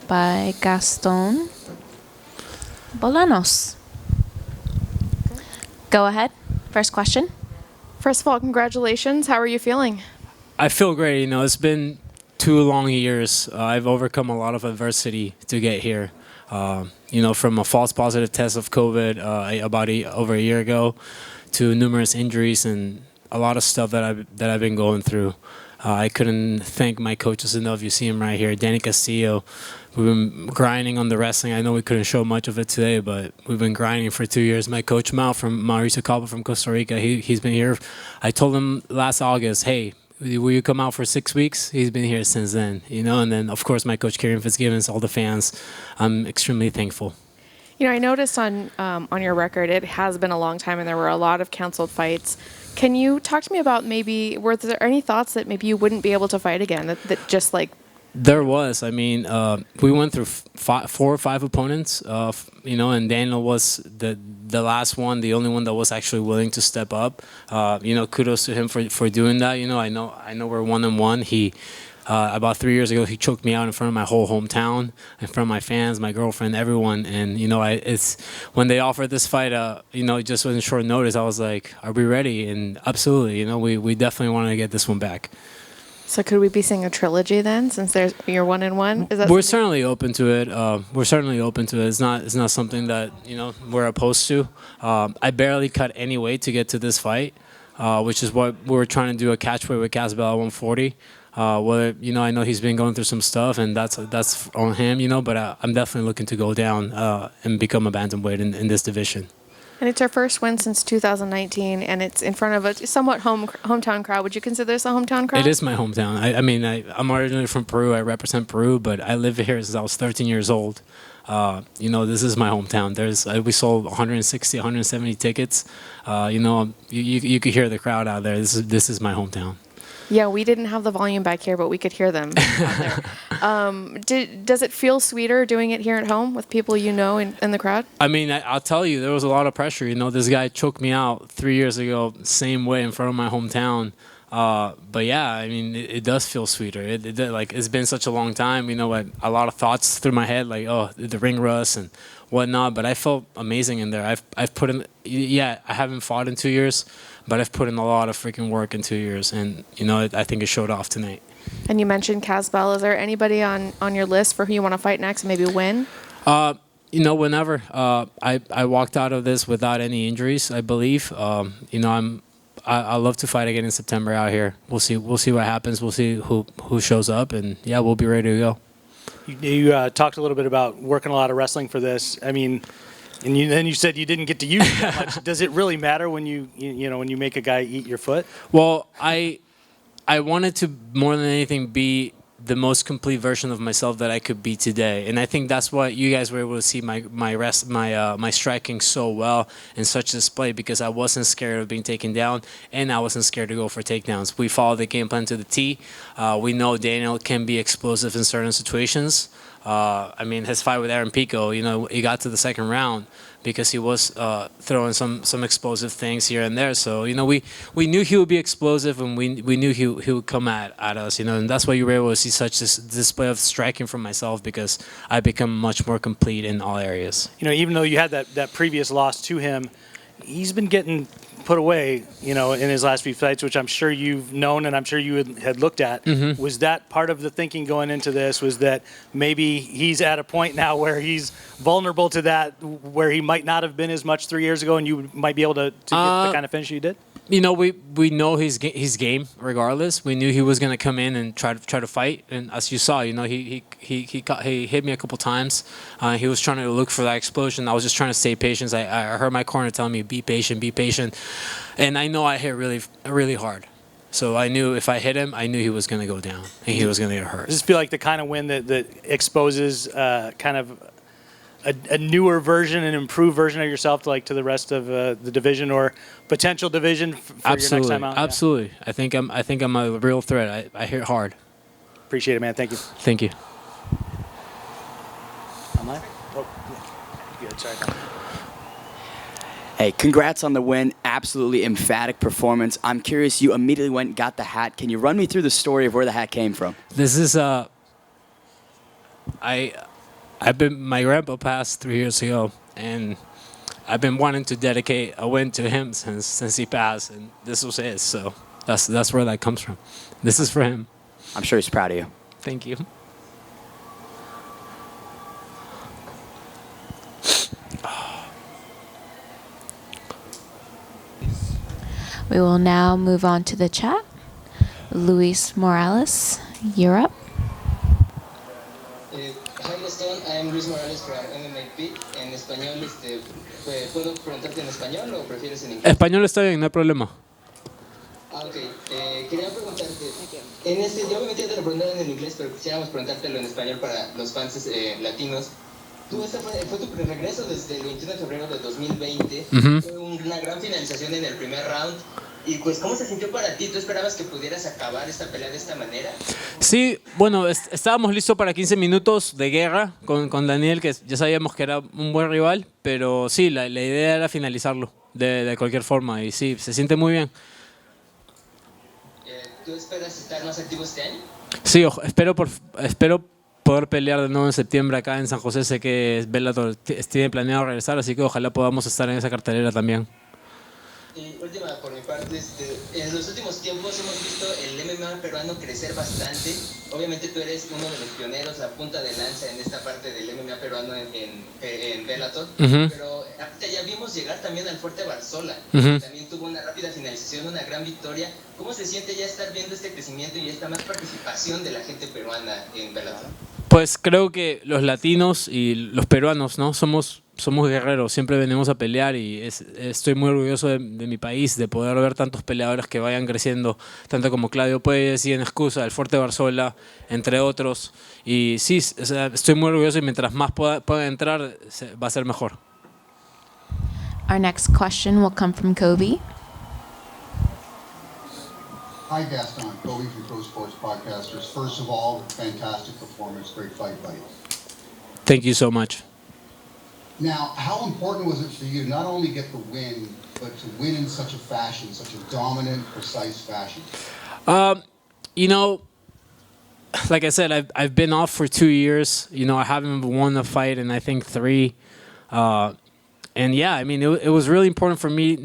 by Gaston Bolanos. Go ahead. First question. First of all, congratulations. How are you feeling? I feel great. It's been 2 long years. I've overcome a lot of adversity to get here. From a false positive test of COVID over a year ago, to numerous injuries and a lot of stuff that I've been going through. I couldn't thank my coaches enough. You see him right here, Danny Castillo. We've been grinding on the wrestling. I know we couldn't show much of it today, but we've been grinding for 2 years. My coach Mal from Mauricio Calvo from Costa Rica, he's been here. I told him last August, hey, will you come out for 6 weeks? He's been here since then, And then, of course, my coach, Kieran Fitzgibbons, all the fans. I'm extremely thankful. I noticed on your record, it has been a long time and there were a lot of canceled fights. Can you talk to me about were there any thoughts that maybe you wouldn't be able to fight again? That just like... There was. We went through 4 or 5 opponents, and Daniel was the last one, the only one that was actually willing to step up. Kudos to him for doing that. I know we're 1-1. He about 3 years ago, he choked me out in front of my whole hometown, in front of my fans, my girlfriend, everyone. And it's when they offered this fight, just in short notice, I was like, "Are we ready?" And absolutely, we definitely want to get this one back. So could we be seeing a trilogy then, since you're 1-1? We're certainly open to it. It's not something that we're opposed to. I barely cut any weight to get to this fight, which is what we're trying to do, a catch weight with Gaston Bolanos at 140. I know he's been going through some stuff, and that's on him. But I'm definitely looking to go down and become a bantamweight in this division. And it's our first win since 2019, and it's in front of a somewhat hometown crowd. Would you consider this a hometown crowd? It is my hometown. I'm originally from Peru. I represent Peru, but I live here since I was 13 years old. This is my hometown. We sold 160, 170 tickets. You could hear the crowd out there. This is my hometown. Yeah, we didn't have the volume back here, but we could hear them out there. Does it feel sweeter doing it here at home with people in the crowd? I'll tell you, there was a lot of pressure. This guy choked me out 3 years ago, same way in front of my hometown. But yeah, it does feel sweeter. It's been such a long time. A lot of thoughts through my head, like, oh, the ring rust and whatnot. But I felt amazing in there. I've put in, I haven't fought in 2 years, but I've put in a lot of freaking work in 2 years, and I think it showed off tonight. And you mentioned Casbell. Is there anybody on your list for who you want to fight next and maybe win? Whenever. I walked out of this without any injuries, I believe. I love to fight again in September out here. We'll see what happens. We'll see who shows up, and yeah, we'll be ready to go. You talked a little bit about working a lot of wrestling for this. Then you said you didn't get to use it that much. Does it really matter when you make a guy eat your foot? Well, I wanted to, more than anything, be the most complete version of myself that I could be today, and I think that's why you guys were able to see my striking so well in such display, because I wasn't scared of being taken down, and I wasn't scared to go for takedowns. We followed the game plan to the T. We know Daniel can be explosive in certain situations. His fight with Aaron Pico, he got to the second round because he was throwing some explosive things here and there. So, we knew he would be explosive, and we knew he would come at us, and that's why you were able to see such this display of striking from myself, because I become much more complete in all areas. Even though you had that previous loss to him, he's been getting put away, in his last few fights, which I'm sure you've known and I'm sure you had looked at. Mm-hmm. Was that part of the thinking going into this, was that maybe he's at a point now where he's vulnerable to that, where he might not have been as much 3 years ago, and you might be able to get the kind of finish you did? We know his game regardless. We knew he was going to come in and try to fight, and as you saw, he hit me a couple times. He was trying to look for that explosion. I was just trying to stay patient. I heard my corner telling me, be patient, and I know I hit really, really hard. So I knew if I hit him, I knew he was going to go down and he was going to get hurt. Does this feel like the kind of win that exposes kind of a newer version, an improved version of yourself to the rest of the division or potential division for your next time out? Absolutely. Yeah. I think I'm a real threat. I hit hard. Appreciate it, man. Thank you. Thank you. Online? Oh, yeah. Good. Sorry. Hey, congrats on the win. Absolutely emphatic performance. I'm curious, you immediately went and got the hat. Can you run me through the story of where the hat came from? This is My grandpa passed 3 years ago, and I've been wanting to dedicate a win to him since he passed, and this was his. So that's where that comes from. This is for him. I'm sure he's proud of you. Thank you. We will now move on to the chat. Luis Morales, you're up. Hi Gaston, I'm Luis Morales from MMA Pit. En español, ¿puedo preguntarte en español o prefieres en inglés? Español está bien, no hay problema. Ok, quería preguntarte, yo obviamente te lo preguntaron en inglés, pero quisiéramos preguntártelo en español para los fans latinos. Este fue tu regreso desde el 21 de febrero de 2020, fue una gran finalización en el primer round. Y pues, ¿cómo se sintió para ti? ¿Tú esperabas que pudieras acabar esta pelea de esta manera? Sí, bueno, estábamos listos para 15 minutos de guerra con Daniel, que ya sabíamos que era un buen rival, pero sí, la idea era finalizarlo de cualquier forma, y sí, se siente muy bien. ¿Tú esperas estar más activo este año? Sí, espero poder pelear de nuevo en septiembre acá en San José. Sé que Bellator tiene planeado regresar, así que ojalá podamos estar en esa cartelera también. Y última, por mi parte, en los últimos tiempos hemos visto el MMA peruano crecer bastante. Obviamente tú eres uno de los pioneros, la punta de lanza en esta parte del MMA peruano en Bellator. Pero ahorita ya vimos llegar también al Fuerte Barzola. También tuvo una rápida finalización, una gran victoria. ¿Cómo se siente ya estar viendo este crecimiento y esta más participación de la gente peruana en Bellator? Pues creo que los latinos y los peruanos, ¿no? Somos guerreros, siempre venimos a pelear, y estoy muy orgulloso de mi país, de poder ver tantos peleadores que vayan creciendo, tanto como Claudio Puelles y en excusa, el Fuerte Barzola, entre otros. Y sí, o sea, estoy muy orgulloso, y mientras más puedan entrar, va a ser mejor. Our next question will come from Kobe. Hi, Gaston. Kobe from Pro Sports Podcasters. First of all, fantastic performance, great fight, buddy. Thank you so much. Now, how important was it for you to not only get the win, but to win in such a fashion, such a dominant, precise fashion? You know, like I said, I've been off for 2 years. You know, I haven't won a fight in I think 3. And yeah, I mean, it was really important for me.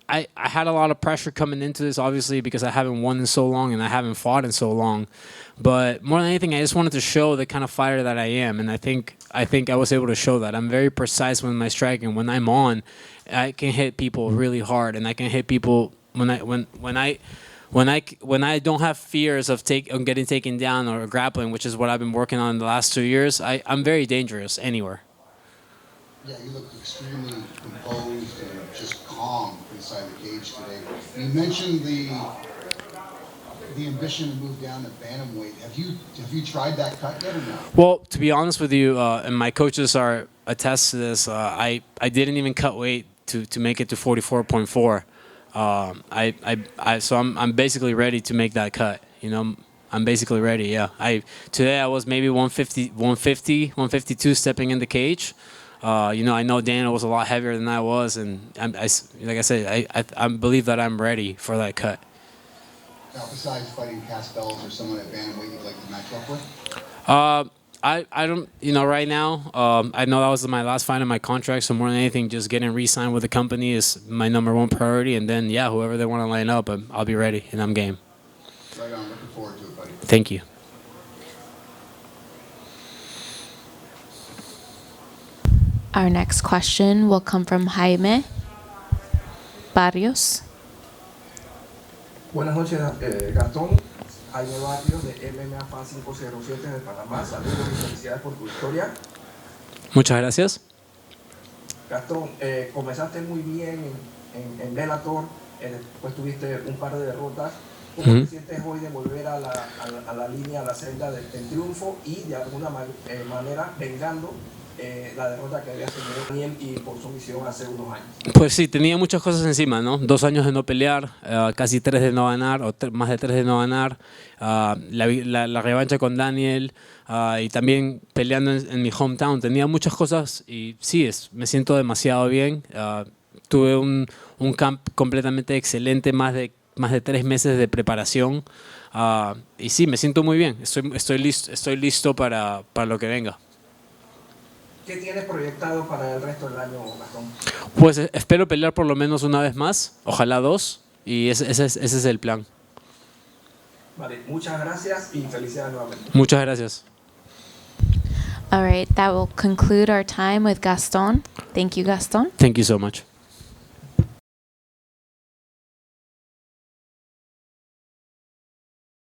I had a lot of pressure coming into this, obviously, because I haven't won in so long and I haven't fought in so long. But more than anything, I just wanted to show the kind of fighter that I am, and I think I was able to show that. I'm very precise with my striking. When I'm on, I can hit people really hard, and I can hit people when I don't have fears of getting taken down or grappling, which is what I've been working on the last 2 years. I'm very dangerous anywhere. Yeah, you look extremely composed and just calm inside the cage today. You mentioned the ambition to move down to bantamweight. Have you tried that cut yet or no? Well, to be honest with you, and my coaches are attest to this, I didn't even cut weight to make it to 44.4. So I'm basically ready to make that cut. You know, I'm basically ready. Yeah. Today I was maybe 152 stepping in the cage. You know, I know Daniel was a lot heavier than I was, and like I said, I believe that I'm ready for that cut. Now, besides fighting Castells or someone at bantamweight you'd like to match up with? I don't, you know, right now, I know that was my last fight in my contract, so more than anything, just getting re-signed with the company is my #1 priority, and then, yeah, whoever they want to line up, I'll be ready, and I'm game. Right on. Looking forward to it, buddy. Thank you. Our next question will come from Jaime Barrios. Buenas noches, Gastón. Jaime Barrios de MMA Fan 507 de Panamá. Saludos y felicidades por tu victoria. Muchas gracias. Gastón, comenzaste muy bien en Bellator, después tuviste un par de derrotas. ¿Cómo te sientes hoy de volver a la línea, a la senda del triunfo y de alguna manera vengando la derrota que había tenido Daniel y por sumisión hace unos años? Pues sí, tenía muchas cosas encima, ¿no? 2 años de no pelear, casi 3 de no ganar, o más de 3 de no ganar, la revancha con Daniel, y también peleando en mi hometown. Tenía muchas cosas y sí, me siento demasiado bien. Tuve un camp completamente excelente, más de 3 meses de preparación, y sí, me siento muy bien. Estoy listo para lo que venga. ¿Qué tienes proyectado para el resto del año, Gastón? Pues espero pelear por lo menos una vez más, ojalá 2, y ese es el plan. Vale, muchas gracias y felicidades nuevamente. Muchas gracias. All right, that will conclude our time with Gaston. Thank you, Gaston. Thank you so much.